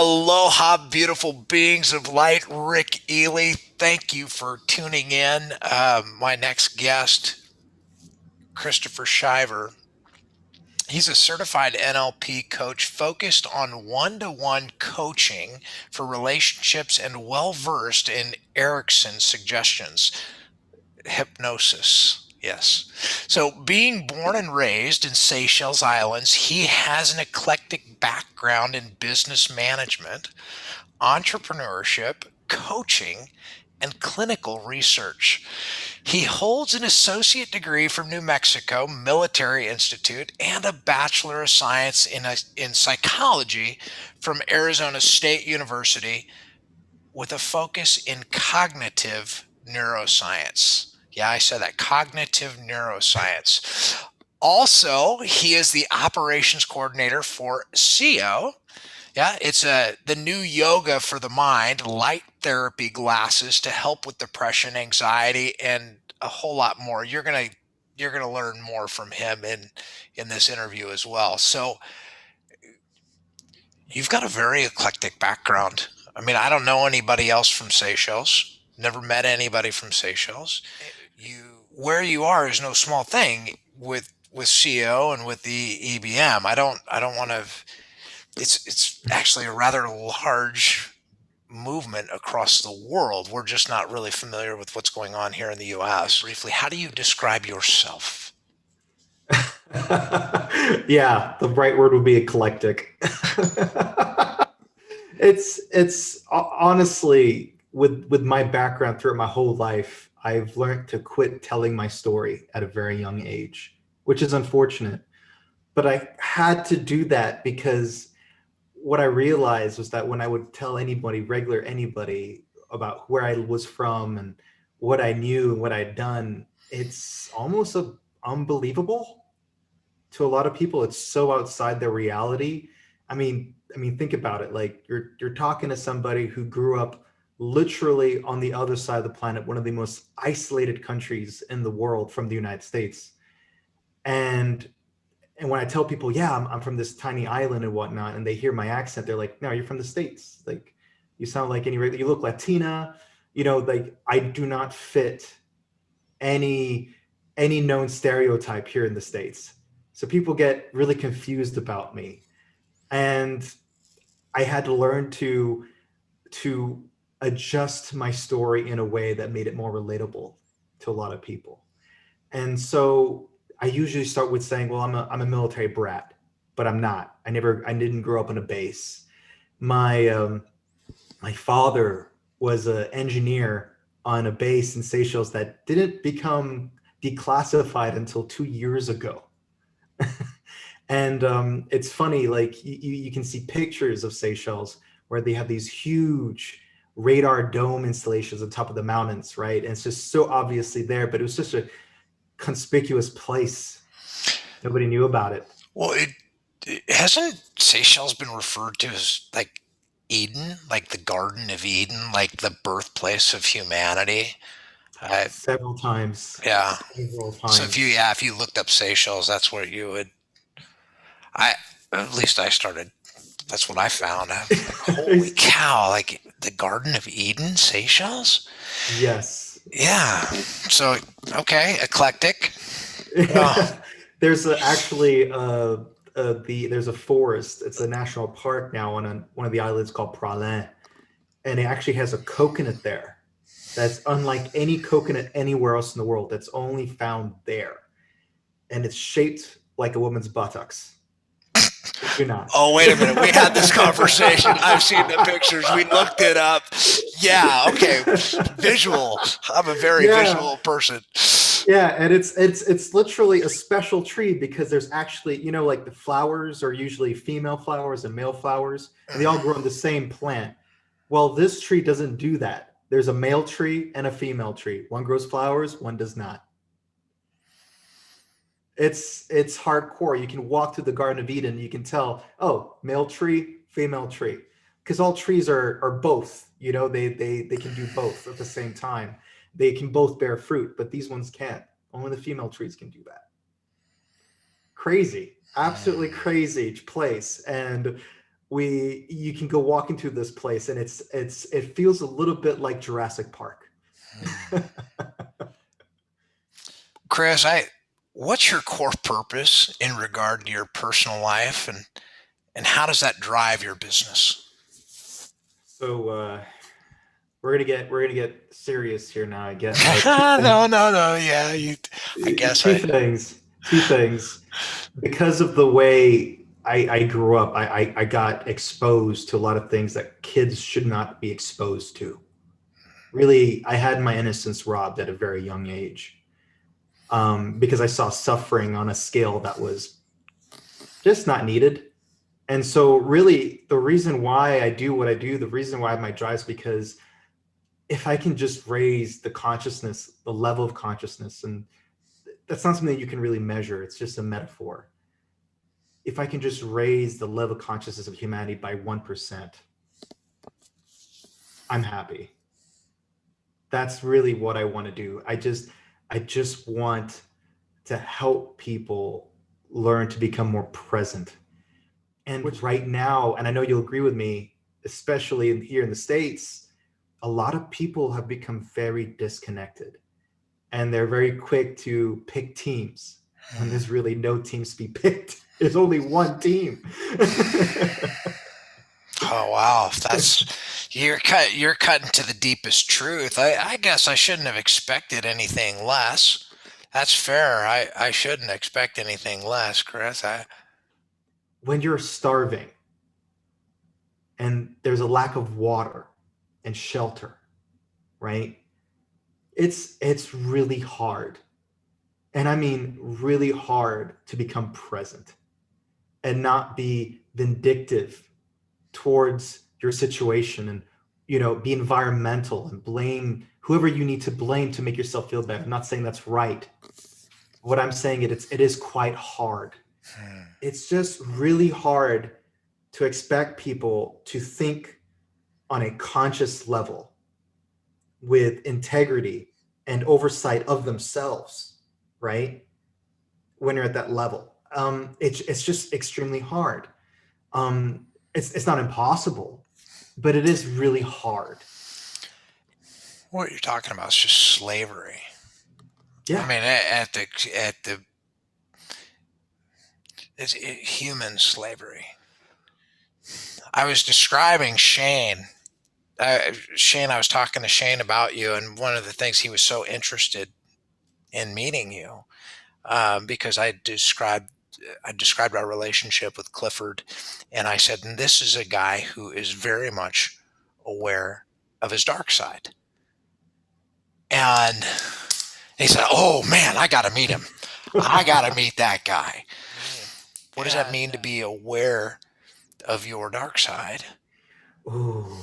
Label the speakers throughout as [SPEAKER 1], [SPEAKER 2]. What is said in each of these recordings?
[SPEAKER 1] Aloha, beautiful beings of light. Rick Ely, thank you for tuning in. My next guest, Christopher Shiver, he's a certified N.L.P coach focused on one-to-one coaching for relationships and well-versed in Erickson suggestions. Hypnosis. Yes. So, being born and raised in Seychelles Islands, he has an eclectic background in business management, entrepreneurship, coaching, and clinical research. He holds an associate degree from New Mexico Military Institute and a Bachelor of Science in psychology from Arizona State University with a focus in cognitive neuroscience. Yeah, I said that, cognitive neuroscience. Also, he is the operations coordinator for PSiO. Yeah, it's the new yoga for the mind, light therapy glasses to help with depression, anxiety, and a whole lot more. You're gonna learn more from him in this interview as well. So you've got a very eclectic background. I mean, I don't know anybody else from Seychelles. Never met anybody from Seychelles. You where you are is no small thing with CO and with the EBM. I don't want to. It's actually a rather large movement across the world. We're just not really familiar with what's going on here in the U.S. Briefly, how do you describe yourself?
[SPEAKER 2] Yeah, the right word would be eclectic. Honestly, with my background throughout my whole life, I've learned to quit telling my story at a very young age, which is unfortunate. But I had to do that because what I realized was that when I would tell anybody, regular anybody, about where I was from and what I knew and what I'd done, it's almost unbelievable to a lot of people. It's so outside their reality. I mean, think about it. Like you're talking to somebody who grew up literally on the other side of the planet, one of the most isolated countries in the world from the United States. And and when I tell people, yeah, I'm from this tiny island and whatnot, and they hear my accent, they're like, no, you're from the States. Like you sound like you look Latina, like I do not fit any known stereotype here in the States. So people get really confused about me. And I had to learn to adjust my story in a way that made it more relatable to a lot of people. And so I usually start with saying, well, I'm a military brat, but I'm not. I didn't grow up in a base. My father was an engineer on a base in Seychelles that didn't become declassified until 2 years ago. And it's funny, like you can see pictures of Seychelles where they have these huge radar dome installations on top of the mountains, right? And it's just so obviously there, but it was just a conspicuous place. Nobody knew about it.
[SPEAKER 1] Well, it hasn't Seychelles been referred to as like Eden, like the Garden of Eden, like the birthplace of humanity. Uh,
[SPEAKER 2] Several times.
[SPEAKER 1] yeah.
[SPEAKER 2] Several
[SPEAKER 1] So
[SPEAKER 2] times.
[SPEAKER 1] if you looked up Seychelles, that's where you would. I At least I started. That's what I found. I was like, holy cow! Like the Garden of Eden, Seychelles.
[SPEAKER 2] Yes.
[SPEAKER 1] Yeah. So okay, eclectic. Well,
[SPEAKER 2] There's actually there's a forest. It's a national park now on one of the islands called Pralin, and it actually has a coconut there that's unlike any coconut anywhere else in the world. That's only found there, and it's shaped like a woman's buttocks. Kid you not.
[SPEAKER 1] oh, wait a minute. We had this conversation. I've seen the pictures. We looked it up. Yeah, okay. Visual. I'm a very
[SPEAKER 2] Yeah,
[SPEAKER 1] visual person.
[SPEAKER 2] yeah, and it's literally a special tree because there's actually, like the flowers are usually female flowers and male flowers, and they all grow on the same plant. Well, this tree doesn't do that. There's a male tree and a female tree. One grows flowers, one does not. It's hardcore. You can walk through the Garden of Eden, you can tell, oh, male tree, female tree. Because all trees are both, they can do both at the same time. They can both bear fruit, but these ones can't. Only the female trees can do that. Crazy, absolutely crazy place. And you can go walk into this place and it feels a little bit like Jurassic Park.
[SPEAKER 1] Chris, what's your core purpose in regard to your personal life, and how does that drive your business?
[SPEAKER 2] So we're gonna get serious here now, I guess. Two
[SPEAKER 1] No,
[SPEAKER 2] things.
[SPEAKER 1] no, no. Yeah, I guess
[SPEAKER 2] Two
[SPEAKER 1] I.
[SPEAKER 2] things. Two things. Because of the way I grew up, I got exposed to a lot of things that kids should not be exposed to. Really, I had my innocence robbed at a very young age, because I saw suffering on a scale that was just not needed. And so, really, the reason why I do what I do, the reason why I have my drive is because if I can just raise the consciousness, the level of consciousness, and that's not something that you can really measure, it's just a metaphor. If I can just raise the level of consciousness of humanity by 1%, I'm happy. That's really what I want to do. I just want to help people learn to become more present. And right now, and I know you'll agree with me, especially here in the States, a lot of people have become very disconnected, and they're very quick to pick teams when there's really no teams to be picked. There's only one team.
[SPEAKER 1] Oh wow, that's you're cutting to the deepest truth. I guess I shouldn't have expected anything less. That's fair. I shouldn't expect anything less, Chris.
[SPEAKER 2] When you're starving and there's a lack of water and shelter, right? It's really hard. And I mean really hard to become present and not be vindictive towards your situation, and be environmental and blame whoever you need to blame to make yourself feel better. I'm not saying that's right. What I'm saying it is quite hard. It's just really hard to expect people to think on a conscious level with integrity and oversight of themselves, right? When you're at that level, it's just extremely hard. It's not impossible, but it is really hard.
[SPEAKER 1] What you're talking about is just slavery. I
[SPEAKER 2] Yeah.
[SPEAKER 1] mean, at the human slavery. I was describing Shane. Shane, I was talking to Shane about you, and one of the things he was so interested in meeting you, because I described our relationship with Clifford, and I said, and this is a guy who is very much aware of his dark side. And he said, "Oh man, I got to meet him. I got to meet that guy." What does that mean to be aware of your dark side?
[SPEAKER 2] Ooh,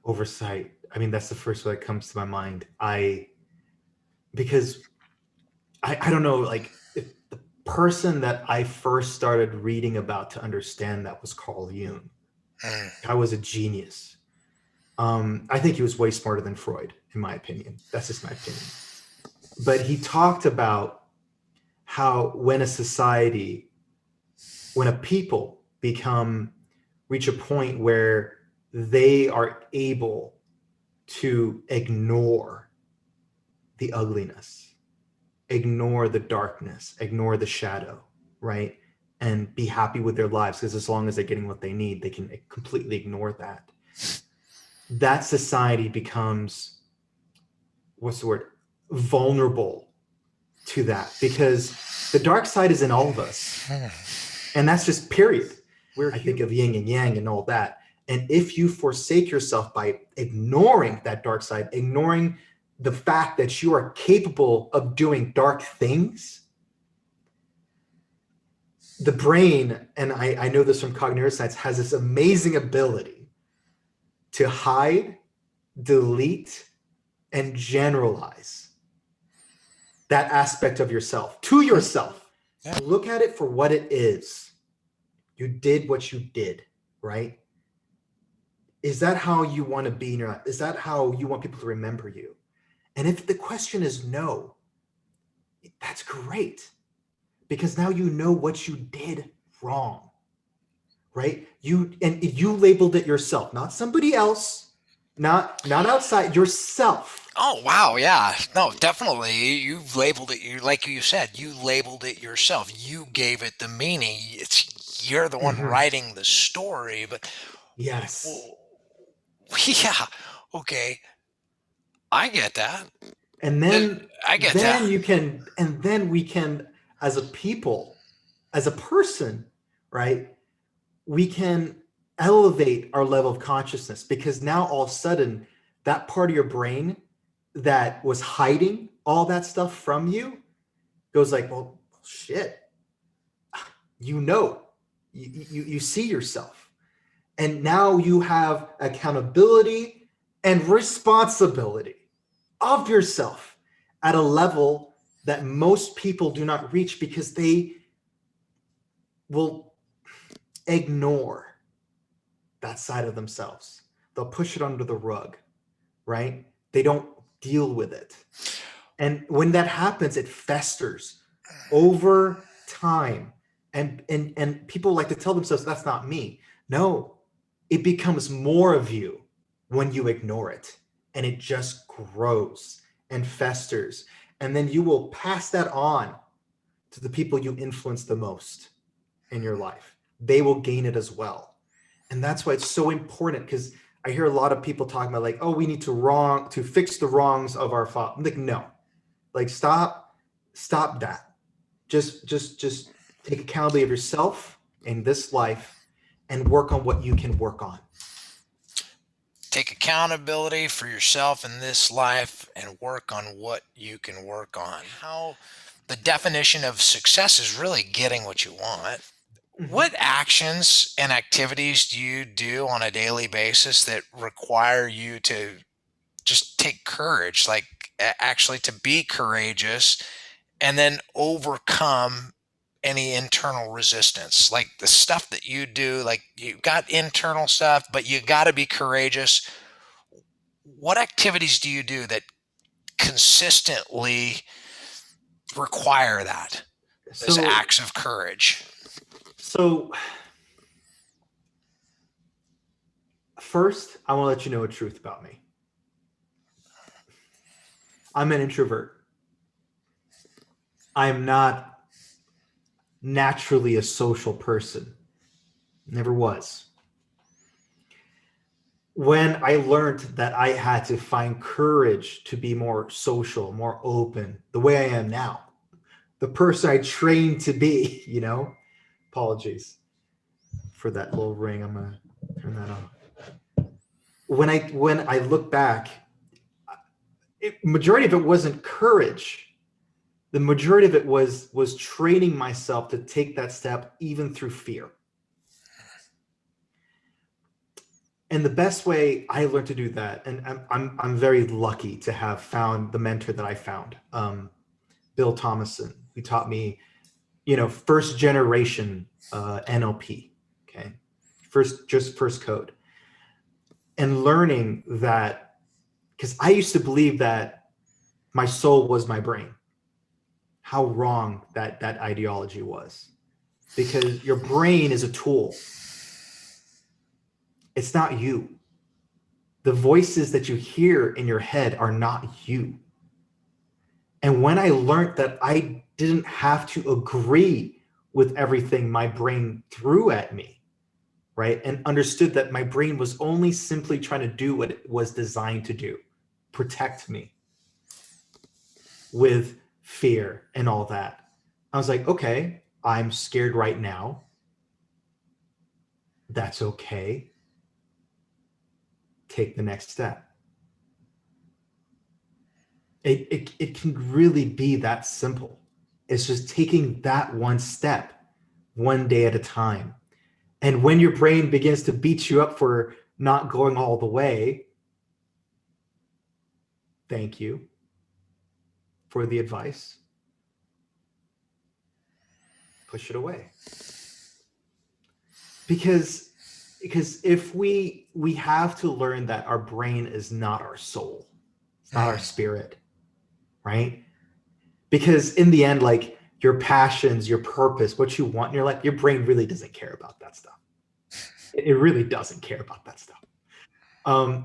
[SPEAKER 2] oversight. I mean, that's the first one that comes to my mind. Because I don't know, like, if the person that I first started reading about to understand that was Carl Jung.
[SPEAKER 1] Mm,
[SPEAKER 2] I was a genius. I think he was way smarter than Freud, in my opinion. That's just my opinion. But he talked about how when a society, when a people reach a point where they are able to ignore the ugliness, ignore the darkness, ignore the shadow, right? And be happy with their lives, because as long as they're getting what they need, they can completely ignore that. That society becomes, what's the word, vulnerable to that, because the dark side is in all of us. And that's just period. I think of yin and yang and all that. And if you forsake yourself by ignoring that dark side, ignoring the fact that you are capable of doing dark things, the brain, and I know this from cognitive neuroscience, has this amazing ability to hide, delete, and generalize that aspect of yourself to yourself.
[SPEAKER 1] yeah.
[SPEAKER 2] Look at it for what it is. You did what you did, right? Is that how you want to be in your life? Is that how you want people to remember you? And if the question is no, that's great, because now you know what you did wrong. right? You labeled it yourself, not somebody else, not outside, yourself.
[SPEAKER 1] Oh wow, yeah. No, definitely. You've labeled it. You like you said, you labeled it yourself. You gave it the meaning. You're the one
[SPEAKER 2] Mhm.
[SPEAKER 1] writing the story. But
[SPEAKER 2] Yes.
[SPEAKER 1] well, yeah, okay, I get that.
[SPEAKER 2] And
[SPEAKER 1] Uh,
[SPEAKER 2] then
[SPEAKER 1] I get that.
[SPEAKER 2] we can, as a people, as a person, right? We can elevate our level of consciousness, because now all of a sudden that part of your brain that was hiding all that stuff from you goes like, well, shit, you know, you see yourself, and now you have accountability and responsibility of yourself at a level that most people do not reach, because they will ignore that side of themselves. They'll push it under the rug, right? They don't deal with it. And when that happens, it festers over time. And people like to tell themselves, that's not me. No, it becomes more of you when you ignore it. And it just grows and festers. And then you will pass that on to the people you influence the most in your life. They will gain it as well. And that's why it's so important, because I hear a lot of people talking about like, oh, we need to fix the wrongs of our father. I'm like, no, like stop that. Just take accountability of yourself in this life and work on what you can work on.
[SPEAKER 1] Take accountability for yourself in this life and work on what you can work on. How the definition of success is really getting what you want.
[SPEAKER 2] Mhm.
[SPEAKER 1] What actions and activities do you do on a daily basis that require you to just take courage, like actually to be courageous and then overcome any internal resistance? Like the stuff that you do, like you got internal stuff, but you got to be courageous. What activities do you do that consistently require that? Those
[SPEAKER 2] So
[SPEAKER 1] acts of courage.
[SPEAKER 2] so first, I want to let you know a truth about me. I'm an introvert. I am not naturally a social person. Never was. When I learned that I had to find courage to be more social, more open, the way I am now, the person I trained to be, apologies for that little ring. I'm going to turn that on. When I look back, majority of it wasn't courage. The majority of it was training myself to take that step even through fear. And the best way I learned to do that, and I'm very lucky to have found the mentor that I found, Bill Thomason, who taught me, first generation N.L.P. Okay, first code, and learning that, because I used to believe that my soul was my brain. How wrong that ideology was, because your brain is a tool. It's not you. The voices that you hear in your head are not you. And when I learned that I didn't have to agree with everything my brain threw at me, right? And understood that my brain was only simply trying to do what it was designed to do, protect me with fear and all that. I was like, okay, I'm scared right now. That's okay. Take the next step. It can really be that simple. It's just taking that one step, one day at a time. And when your brain begins to beat you up for not going all the way, thank you for the advice. Push it away. Because if we have to learn that our brain is not our soul. It's not our
[SPEAKER 1] Mm.
[SPEAKER 2] spirit, right? Because in the end, like your passions, your purpose, what you want in your life, your brain really doesn't care about that stuff. It really doesn't care about that stuff.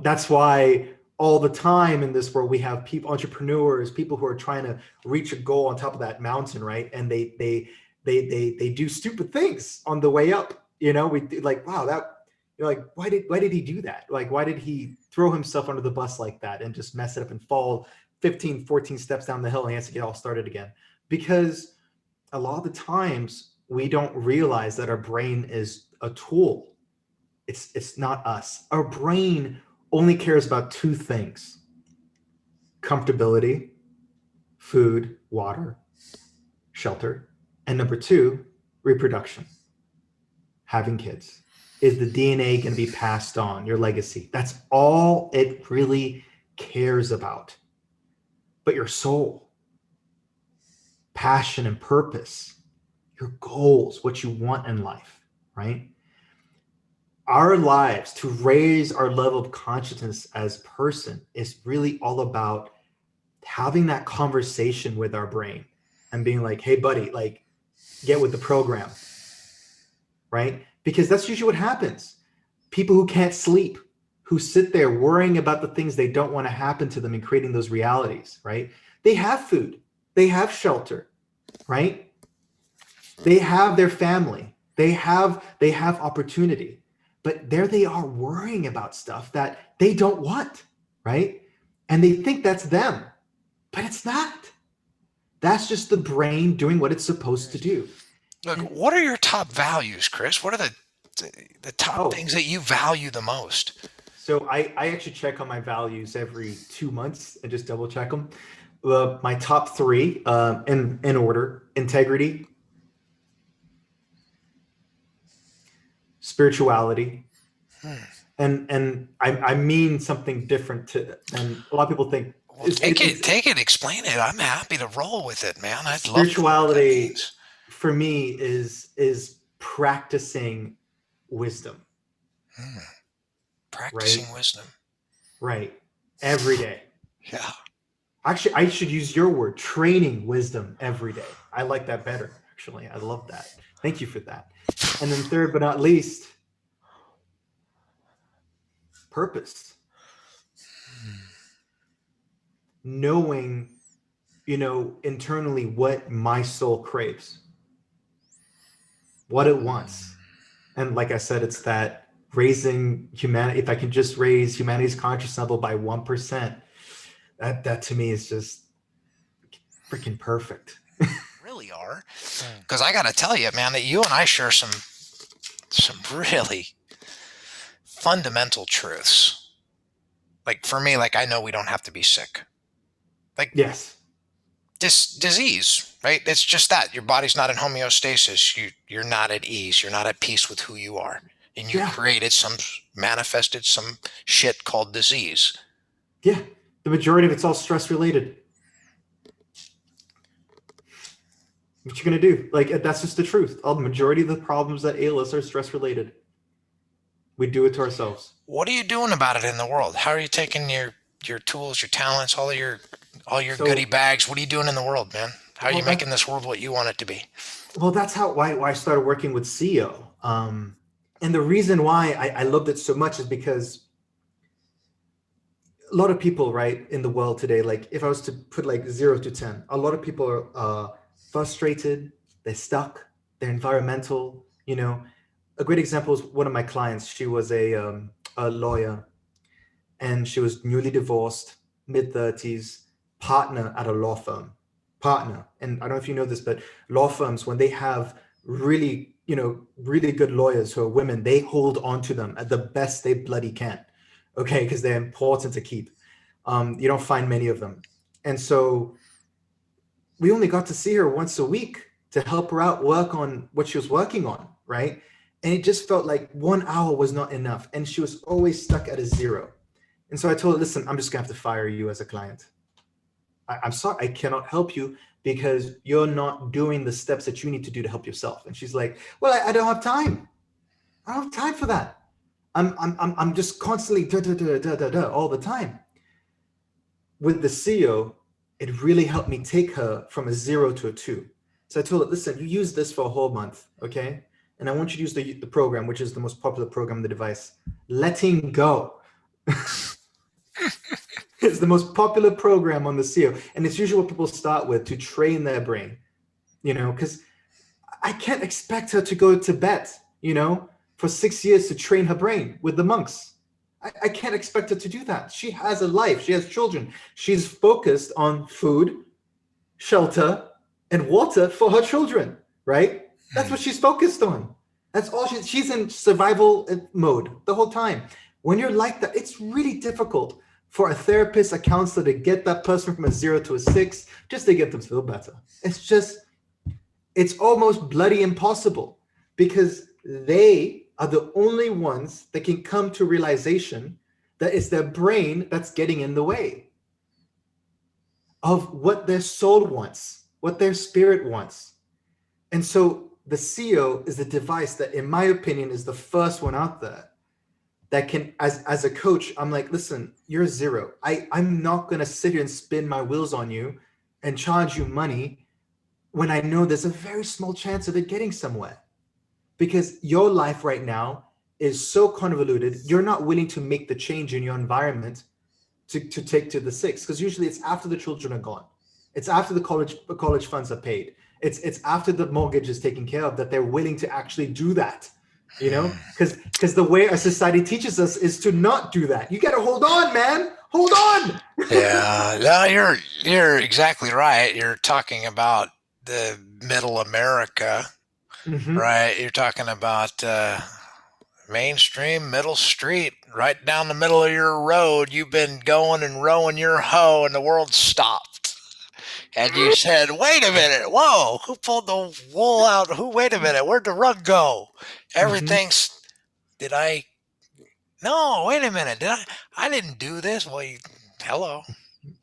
[SPEAKER 2] That's why all the time in this world we have people, entrepreneurs, people who are trying to reach a goal on top of that mountain, right? And they do stupid things on the way up. You know, we like, wow, that you're like, why did he do that? Like, why did he throw himself under the bus like that and just mess it up and fall 15, 14 steps down the hill and he has to get all started again? Because a lot of the times we don't realize that our brain is a tool. It's not us. Our brain only cares about two things: comfortability, food, water, shelter, and number two, reproduction, having kids. Is the DNA going to be passed on, your legacy? That's all it really cares about. But your soul, passion and purpose, your goals, what you want in life, right? Our lives, to raise our level of consciousness as person, is really all about having that conversation with our brain and being like, hey buddy, like, get with the program, right? Because that's usually what happens. People who can't sleep, who sit there worrying about the things they don't want to happen to them and creating those realities, right? They have food, they have shelter, right? They have their family, they have opportunity, but there they are worrying about stuff that they don't want, right? And they think that's them, but it's not. That's just the brain doing what it's supposed to do.
[SPEAKER 1] Look,
[SPEAKER 2] And
[SPEAKER 1] what are your top values, Chris? What are the top
[SPEAKER 2] oh,
[SPEAKER 1] things that you value the most?
[SPEAKER 2] so I actually check on my values every 2 months and just double check them. My top three, in order: integrity, spirituality,
[SPEAKER 1] Hmm.
[SPEAKER 2] and I mean something different to than a lot of people think.
[SPEAKER 1] Well, take it, explain it. I'm happy to roll with it, man. I'd love to know what that
[SPEAKER 2] Spirituality
[SPEAKER 1] means.
[SPEAKER 2] for me is practicing wisdom,
[SPEAKER 1] Hmm.
[SPEAKER 2] right?
[SPEAKER 1] Practicing wisdom.
[SPEAKER 2] Right. Every day.
[SPEAKER 1] Yeah.
[SPEAKER 2] Actually, I should use your word, training wisdom every day. I like that better, actually. I love that. Thank you for that. And then third but not least, purpose. Knowing, internally what my soul craves, what it wants. And like I said, it's that raising humanity. If I can just raise humanity's conscious level by 1%, that to me is just freaking perfect.
[SPEAKER 1] Really are. Because I got to tell you, man, that you and I share some really fundamental truths. Like for me, like I know we don't have to be sick. Like
[SPEAKER 2] Yes.
[SPEAKER 1] this disease, right? It's just that your body's not in homeostasis. You're not at ease. You're not at peace with who you are, and you
[SPEAKER 2] Yeah.
[SPEAKER 1] created manifested some shit called disease.
[SPEAKER 2] Yeah. The majority of it's all stress related. What you gonna do? Like, that's just the truth. The majority of the problems that ail us are stress related. We do it to ourselves.
[SPEAKER 1] What are you doing about it in the world? How are you taking your tools, your talents, all your goodie
[SPEAKER 2] So,
[SPEAKER 1] bags? What are you doing in the world, man? How are
[SPEAKER 2] well,
[SPEAKER 1] you making this world what you want it to be?
[SPEAKER 2] that's how why I started working with CEO. And the reason why I loved it so much is because a lot of people, right, in the world today, like if I was to put like 0 to 10, a lot of people are frustrated, they're stuck, they're environmental. A great example is one of my clients. She was a lawyer, and she was newly divorced, mid 30s, partner at a law firm. Partner. And I don't know if you know this, but law firms, when they have really, really good lawyers who are women, they hold on to them at the best they bloody can. Okay, because they're important to keep. You don't find many of them. And so we only got to see her once a week to help her out work on what she was working on, right? And it just felt like 1 hour was not enough. And she was always stuck at a zero. And so I told her, listen, I'm just gonna have to fire you as a client. I'm sorry, I cannot help you because you're not doing the steps that you need to do to help yourself. And she's like, well, I don't have time. I don't have time for that. I'm just constantly all the time. With the CEO, it really helped me take her from a 0 to a 2. So I told her, listen, you use this for a whole month, okay? and I want you to use the program, which is the most popular program on the device, letting go. It's the most popular program on the SEO. And it's usually what people start with to train their brain, because I can't expect her to go to Tibet, for 6 years to train her brain with the monks. I can't expect her to do that. She has a life. She has children. She's focused on food, shelter, and water for her children, right? That's what she's focused on. That's all she's in survival mode the whole time. When you're like that, it's really difficult for a therapist, a counselor to get that person from a 0 to a 6 just to get them to feel better. It's almost bloody impossible, because they are the only ones that can come to realization that it's their brain that's getting in the way of what their soul wants, what their spirit wants. And so the SEO is the device that, in my opinion, is the first one out there that can, as a coach, I'm like, listen, you're a 0. I'm not going to sit here and spin my wheels on you and charge you money when I know there's a very small chance of it getting somewhere. Because your life right now is so convoluted, you're not willing to make the change in your environment to take to the 6, because usually it's after the children are gone. It's after the college funds are paid. It's after the mortgage is taken care of that they're willing to actually do that. Because the way our society teaches us is to not do that. You got to hold on, man. Hold on.
[SPEAKER 1] Yeah, no, you're exactly right. You're talking about the middle America, right? You're talking about mainstream middle street, right down the middle of your road. You've been going and rowing your hoe, and the world stopped. And you said, "Wait a minute! Whoa! Who pulled the wool out? Wait a minute! Where'd the rug go? Everything's. Did I? No, wait a minute! Did I? I didn't do this. Well, hello,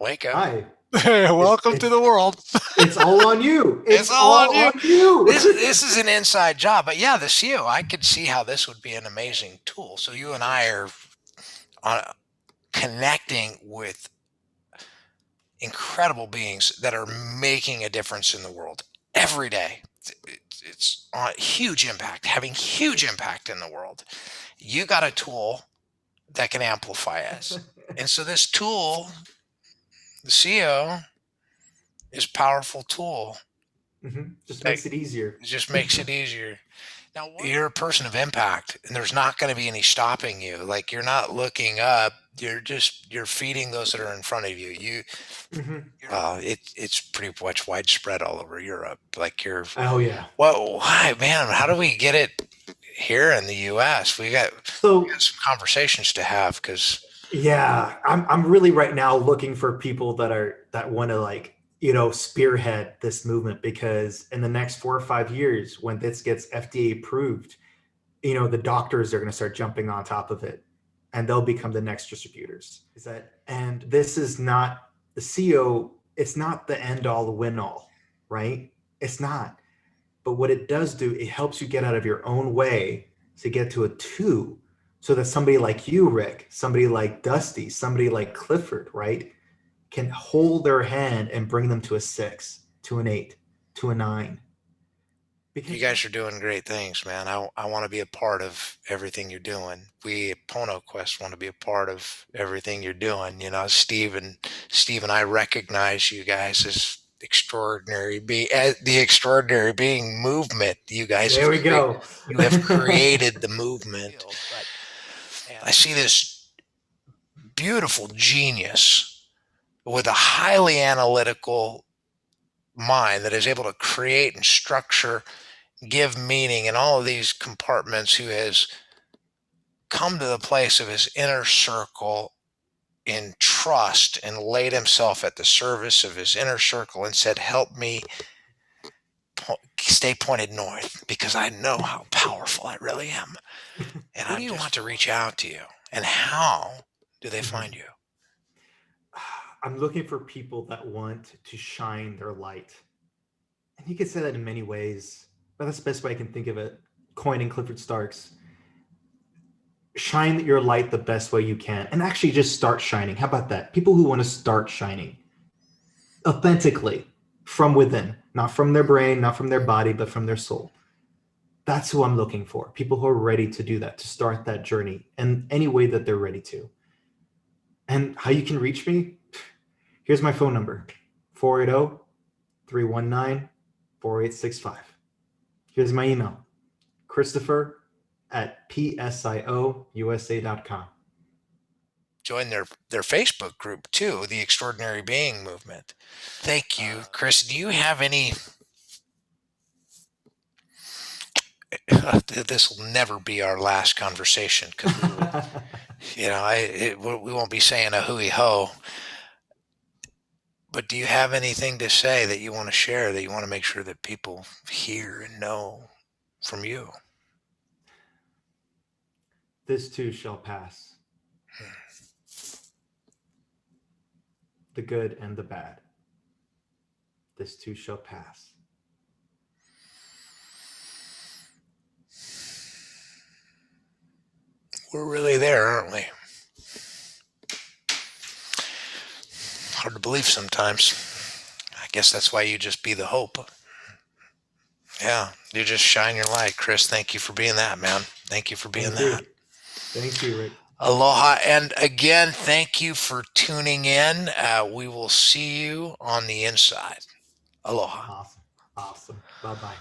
[SPEAKER 1] wake up.
[SPEAKER 2] Hi.
[SPEAKER 1] Welcome to the world.
[SPEAKER 2] It's all on you.
[SPEAKER 1] It's all on you.
[SPEAKER 2] On you.
[SPEAKER 1] This is an inside job, but yeah, the SEO. I could see how this would be an amazing tool. So you and I are on connecting with incredible beings that are making a difference in the world every day. It's on huge impact, having huge impact in the world. You got a tool that can amplify us. And so this tool, the SEO, is a powerful tool.
[SPEAKER 2] Just makes it easier.
[SPEAKER 1] It just makes it easier. Now, you're a person of impact, and there's not going to be any stopping you. Like, you're not looking up. You're feeding those that are in front of you. It's pretty much widespread all over Europe. Like,
[SPEAKER 2] Oh yeah.
[SPEAKER 1] Well, why, man? How do we get it here in the U.S.? We got some conversations to have, because
[SPEAKER 2] yeah, I'm really right now looking for people that want to spearhead this movement, because in the next 4 or 5 years, when this gets FDA approved, the doctors are going to start jumping on top of it, and they'll become the next distributors. And this is not the SEO. It's not the end all, the win all, right? It's not. But what it does do, it helps you get out of your own way to get to a 2, so that somebody like you, Rick, somebody like Dusty, somebody like Clifford, right, can hold their hand and bring them to a 6, to an 8, to a 9.
[SPEAKER 1] Because you guys are doing great things, man. I want to be a part of everything you're doing. We at Pono Quest want to be a part of everything you're doing. Steve and I recognize you guys as extraordinary, the extraordinary being movement. You guys,
[SPEAKER 2] there we go.
[SPEAKER 1] You have created the movement. I see this beautiful genius with a highly analytical mind that is able to create and structure, give meaning in all of these compartments, who has come to the place of his inner circle in trust and laid himself at the service of his inner circle and said, help me stay pointed north, because I know how powerful I really am. And who do you want to reach out to you, and how do they find you?
[SPEAKER 2] I'm looking for people that want to shine their light. And you could say that in many ways, but that's the best way I can think of it. Coining Clifford Starks. Shine your light the best way you can, and actually just start shining. How about that? People who want to start shining authentically from within, not from their brain, not from their body, but from their soul. That's who I'm looking for. People who are ready to do that, to start that journey in any way that they're ready to. And how you can reach me? Here's my phone number: 480 319 4865. Here's my email: Christopher at PSiOUSA.com.
[SPEAKER 1] Join their Facebook group too, the Extraordinary Being Movement. Thank you, Chris. Do you have any? This will never be our last conversation because we will, we won't be saying a hooey ho. But do you have anything to say that you want to share, that you want to make sure that people hear and know from you?
[SPEAKER 2] This too shall pass. The good and the bad. This too shall pass.
[SPEAKER 1] We're really there, aren't we? Hard to believe sometimes. I guess that's why you just be the hope. Yeah, you just shine your light, Chris. Thank you for being that, man. Thank you for being
[SPEAKER 2] Thank
[SPEAKER 1] that.
[SPEAKER 2] you. Thank you, Rick.
[SPEAKER 1] Aloha. And again, thank you for tuning in. We will see you on the inside. Aloha.
[SPEAKER 2] Awesome. Awesome. Bye bye.